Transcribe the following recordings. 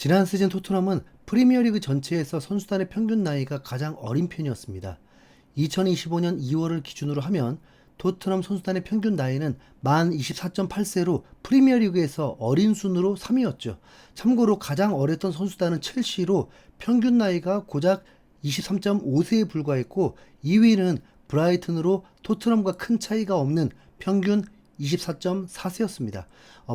지난 시즌 토트넘은 프리미어리그 전체에서 선수단의 평균 나이가 가장 어린 편이었습니다. 2025년 2월을 기준으로 하면 토트넘 선수단의 평균 나이는 만 24.8세로 프리미어리그에서 어린 순으로 3위였죠. 참고로 가장 어렸던 선수단은 첼시로 평균 나이가 고작 23.5세에 불과했고 2위는 브라이튼으로 토트넘과 큰 차이가 없는 평균 24.4세였습니다.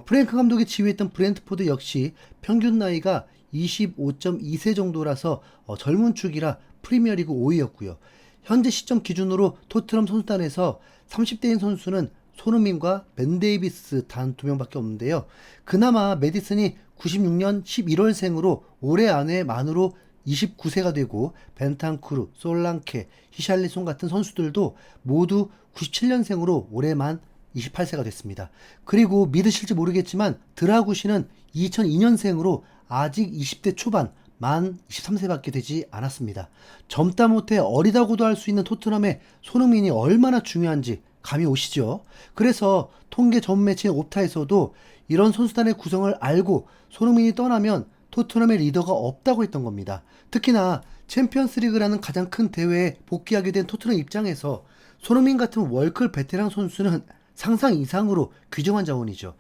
프랭크 감독이 지휘했던 브렌트포드 역시 평균 나이가 25.2세 정도라서 젊은 축이라 프리미어리그 5위였고요. 현재 시점 기준으로 토트넘 선수단에서 30대인 선수는 손흥민과 벤 데이비스 단 2명밖에 없는데요. 그나마 메디슨이 96년 11월생으로 올해 안에 만으로 29세가 되고 벤탄쿠르, 솔랑케, 히샬리송 같은 선수들도 모두 97년생으로 올해 만 28세가 됐습니다. 그리고 믿으실지 모르겠지만 드라구시는 2002년생으로 아직 20대 초반 만 23세밖에 되지 않았습니다. 젊다 못해 어리다고도 할 수 있는 토트넘의 손흥민이 얼마나 중요한지 감이 오시죠? 그래서 통계 전문 매체인 옵타에서도 이런 선수단의 구성을 알고 손흥민이 떠나면 토트넘의 리더가 없다고 했던 겁니다. 특히나 챔피언스리그라는 가장 큰 대회에 복귀하게 된 토트넘 입장에서 손흥민 같은 월클 베테랑 선수는 상상 이상으로 귀중한 자원이죠.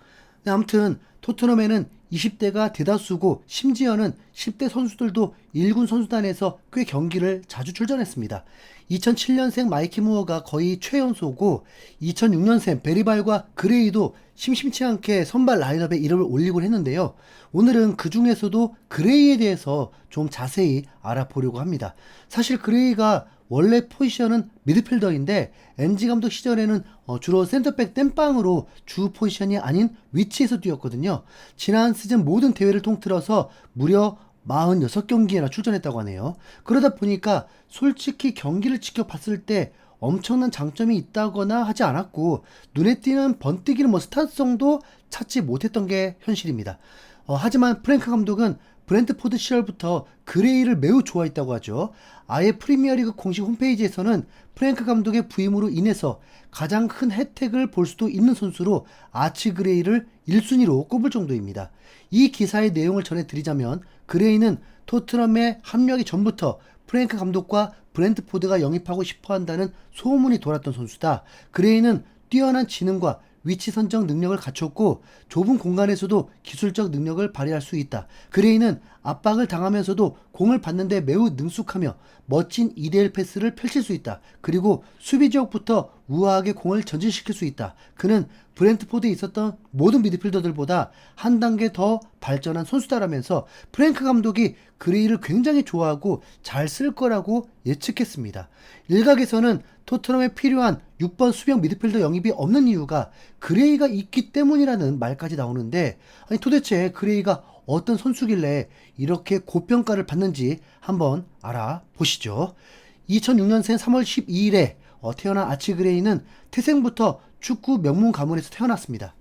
아무튼 토트넘에는 20대가 대다수고 심지어는 10대 선수들도 1군 선수단에서 꽤 경기를 자주 출전했습니다. 2007년생 마이키 무어가 거의 최연소고 2006년생 베리발과 그레이도 심심치 않게 선발 라인업에 이름을 올리곤 했는데요. 오늘은 그 중에서도 그레이에 대해서 좀 자세히 알아보려고 합니다. 사실 그레이가 원래 포지션은 미드필더인데 엔지 감독 시절에는 주로 센터백 땜빵으로 주 포지션이 아닌 위치에서 뛰었거든요. 지난 시즌 모든 대회를 통틀어서 무려 46경기에나 출전했다고 하네요. 그러다 보니까 솔직히 경기를 지켜봤을 때 엄청난 장점이 있다거나 하지 않았고 눈에 띄는 번뜩이는 스타성도 찾지 못했던 게 현실입니다. 하지만 프랭크 감독은 브렌트포드 시절부터 그레이를 매우 좋아했다고 하죠. 아예 프리미어리그 공식 홈페이지에서는 프랭크 감독의 부임으로 인해서 가장 큰 혜택을 볼 수도 있는 선수로 아치 그레이를 1순위로 꼽을 정도입니다. 이 기사의 내용을 전해드리자면 그레이는 토트넘에 합류하기 전부터 프랭크 감독과 브렌트포드가 영입하고 싶어 한다는 소문이 돌았던 선수다. 그레이는 뛰어난 지능과 위치 선정 능력을 갖췄고 좁은 공간에서도 기술적 능력을 발휘할 수 있다. 그레이는 압박을 당하면서도 공을 받는데 매우 능숙하며 멋진 2대1 패스를 펼칠 수 있다. 그리고 수비 지역부터 우아하게 공을 전진시킬 수 있다. 그는 브렌트포드에 있었던 모든 미드필더들보다 한 단계 더 발전한 선수다라면서 프랭크 감독이 그레이를 굉장히 좋아하고 잘 쓸 거라고 예측했습니다. 일각에서는 토트넘에 필요한 6번 수비형 미드필더 영입이 없는 이유가 그레이가 있기 때문이라는 말까지 나오는데 아니 도대체 그레이가 어떤 선수길래 이렇게 고평가를 받는지 한번 알아보시죠. 2006년생 3월 12일에 태어난 아치 그레이는 태생부터 축구 명문 가문에서 태어났습니다.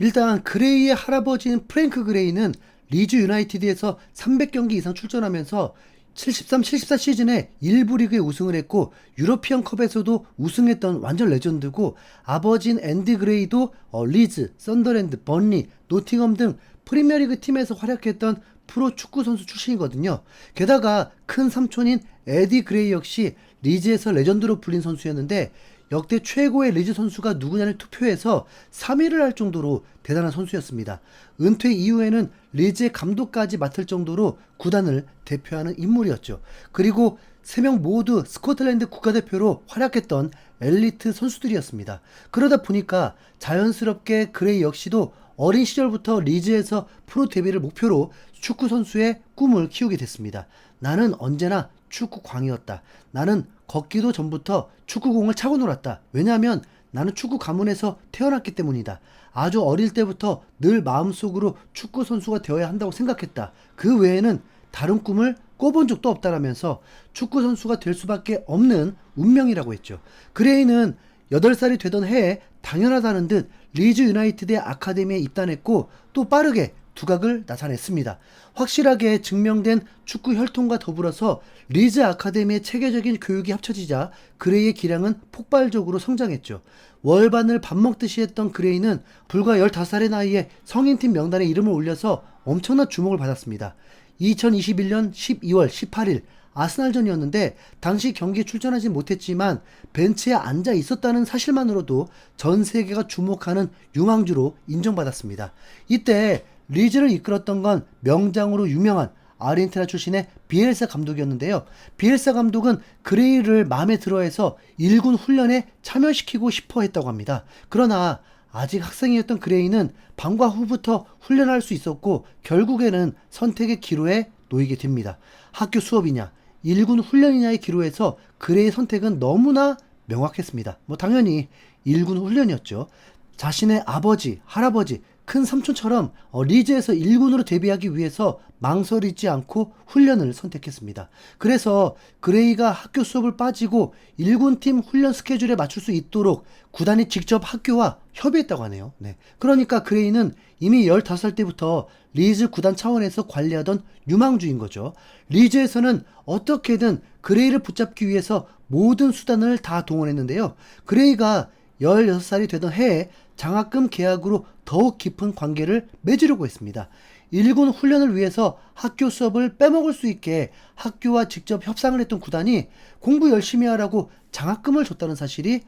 일단 그레이의 할아버지인 프랭크 그레이는 리즈 유나이티드에서 300경기 이상 출전하면서 73-74 시즌에 1부 리그에 우승을 했고 유러피언 컵에서도 우승했던 완전 레전드고 아버지인 앤디 그레이도 리즈, 썬더랜드, 번리, 노팅엄 등 프리미어리그 팀에서 활약했던 프로 축구 선수 출신이거든요. 게다가 큰 삼촌인 에디 그레이 역시 리즈에서 레전드로 불린 선수였는데 역대 최고의 리즈 선수가 누구냐를 투표해서 3위를 할 정도로 대단한 선수였습니다. 은퇴 이후에는 리즈의 감독까지 맡을 정도로 구단을 대표하는 인물이었죠. 그리고 3명 모두 스코틀랜드 국가대표로 활약했던 엘리트 선수들이었습니다. 그러다 보니까 자연스럽게 그레이 역시도 어린 시절부터 리즈에서 프로 데뷔를 목표로 축구 선수의 꿈을 키우게 됐습니다. 나는 언제나 축구광이었다. 나는 걷기도 전부터 축구공을 차고 놀았다. 왜냐하면 나는 축구 가문에서 태어났기 때문이다. 아주 어릴 때부터 늘 마음속으로 축구 선수가 되어야 한다고 생각했다. 그 외에는 다른 꿈을 꿔본 적도 없다라면서 축구 선수가 될 수밖에 없는 운명이라고 했죠. 그레이는 8살이 되던 해에 당연하다는 듯 리즈 유나이티드의 아카데미에 입단했고 또 빠르게 두각을 나타냈습니다. 확실하게 증명된 축구 혈통과 더불어서 리즈 아카데미의 체계적인 교육이 합쳐지자 그레이의 기량은 폭발적으로 성장했죠. 월반을 밥 먹듯이 했던 그레이는 불과 15살의 나이에 성인팀 명단에 이름을 올려서 엄청난 주목을 받았습니다. 2021년 12월 18일 아스날전이었는데 당시 경기에 출전하지 못했지만 벤치에 앉아 있었다는 사실만으로도 전 세계가 주목하는 유망주로 인정받았습니다. 이때 리즈를 이끌었던 건 명장으로 유명한 아르헨티나 출신의 비엘사 감독이었는데요. 비엘사 감독은 그레이를 마음에 들어해서 1군 훈련에 참여시키고 싶어 했다고 합니다. 그러나 아직 학생이었던 그레이는 방과 후부터 훈련할 수 있었고 결국에는 선택의 기로에 놓이게 됩니다. 학교 수업이냐 1군 훈련이냐의 기로에서 그레이의 선택은 너무나 명확했습니다. 당연히 1군 훈련이었죠. 자신의 아버지, 할아버지, 큰 삼촌처럼 리즈에서 1군으로 데뷔하기 위해서 망설이지 않고 훈련을 선택했습니다. 그래서 그레이가 학교 수업을 빠지고 1군팀 훈련 스케줄에 맞출 수 있도록 구단이 직접 학교와 협의했다고 하네요. 네. 그러니까 그레이는 이미 15살 때부터 리즈 구단 차원에서 관리하던 유망주인 거죠. 리즈에서는 어떻게든 그레이를 붙잡기 위해서 모든 수단을 다 동원했는데요. 그레이가 16살이 되던 해에 장학금 계약으로 더욱 깊은 관계를 맺으려고 했습니다. 1군 훈련을 위해서 학교 수업을 빼먹을 수 있게 학교와 직접 협상을 했던 구단이 공부 열심히 하라고 장학금을 줬다는 사실이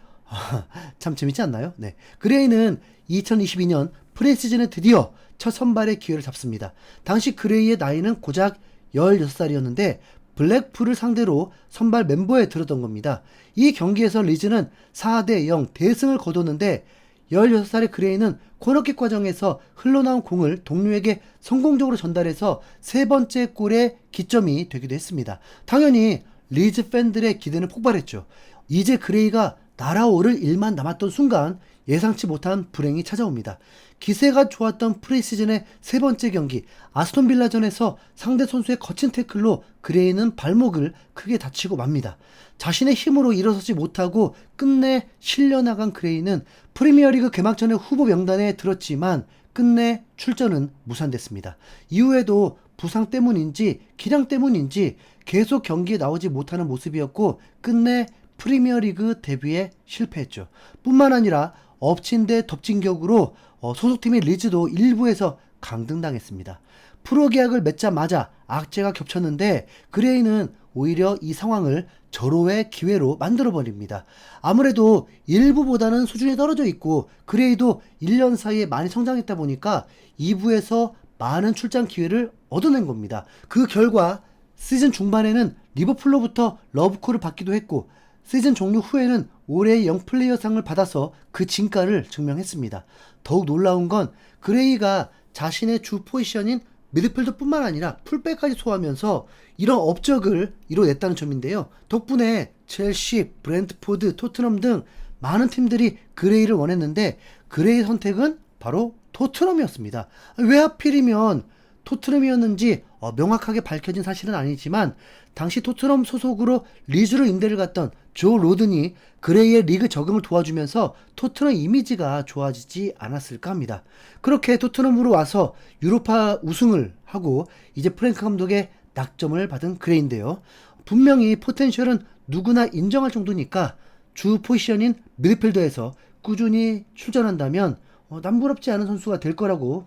참 재밌지 않나요? 네. 그레이는 2022년 프리시즌에 드디어 첫 선발의 기회를 잡습니다. 당시 그레이의 나이는 고작 16살이었는데 블랙풀을 상대로 선발 멤버에 들었던 겁니다. 이 경기에서 리즈는 4대0 대승을 거뒀는데 16살의 그레이는 코너킥 과정에서 흘러나온 공을 동료에게 성공적으로 전달해서 세 번째 골의 기점이 되기도 했습니다. 당연히 리즈 팬들의 기대는 폭발했죠. 이제 그레이가 날아오를 일만 남았던 순간 예상치 못한 불행이 찾아옵니다. 기세가 좋았던 프리시즌의 세 번째 경기 아스톤 빌라전에서 상대 선수의 거친 태클로 그레이는 발목을 크게 다치고 맙니다. 자신의 힘으로 일어서지 못하고 끝내 실려나간 그레이는 프리미어리그 개막전의 후보 명단에 들었지만 끝내 출전은 무산됐습니다. 이후에도 부상 때문인지 기량 때문인지 계속 경기에 나오지 못하는 모습이었고 끝내 프리미어리그 데뷔에 실패했죠. 뿐만 아니라 엎친 데 덮친 격으로 소속팀인 리즈도 일부에서 강등당했습니다. 프로 계약을 맺자마자 악재가 겹쳤는데 그레이는 오히려 이 상황을 절호의 기회로 만들어버립니다. 아무래도 일부보다는 수준이 떨어져 있고 그레이도 1년 사이에 많이 성장했다 보니까 2부에서 많은 출장 기회를 얻어낸 겁니다. 그 결과 시즌 중반에는 리버풀로부터 러브콜을 받기도 했고 시즌 종료 후에는 올해의 영플레이어상을 받아서 그 진가를 증명했습니다. 더욱 놀라운 건 그레이가 자신의 주 포지션인 미드필더뿐만 아니라 풀백까지 소화하면서 이런 업적을 이뤄냈다는 점인데요. 덕분에 첼시, 브렌트포드, 토트넘 등 많은 팀들이 그레이를 원했는데 그레이 선택은 바로 토트넘이었습니다. 왜 하필이면 토트넘이었는지 명확하게 밝혀진 사실은 아니지만 당시 토트넘 소속으로 리즈로 임대를 갔던 조 로든이 그레이의 리그 적응을 도와주면서 토트넘 이미지가 좋아지지 않았을까 합니다. 그렇게 토트넘으로 와서 유로파 우승을 하고 이제 프랭크 감독의 낙점을 받은 그레이인데요. 분명히 포텐셜은 누구나 인정할 정도니까 주 포지션인 미드필더에서 꾸준히 출전한다면 남부럽지 않은 선수가 될 거라고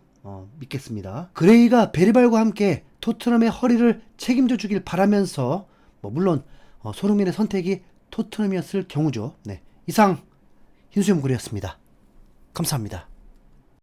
믿겠습니다. 그레이가 베리발과 함께 토트넘의 허리를 책임져 주길 바라면서 물론 손흥민의 선택이 토트넘이었을 경우죠. 네, 이상 흰수염고리였습니다. 감사합니다.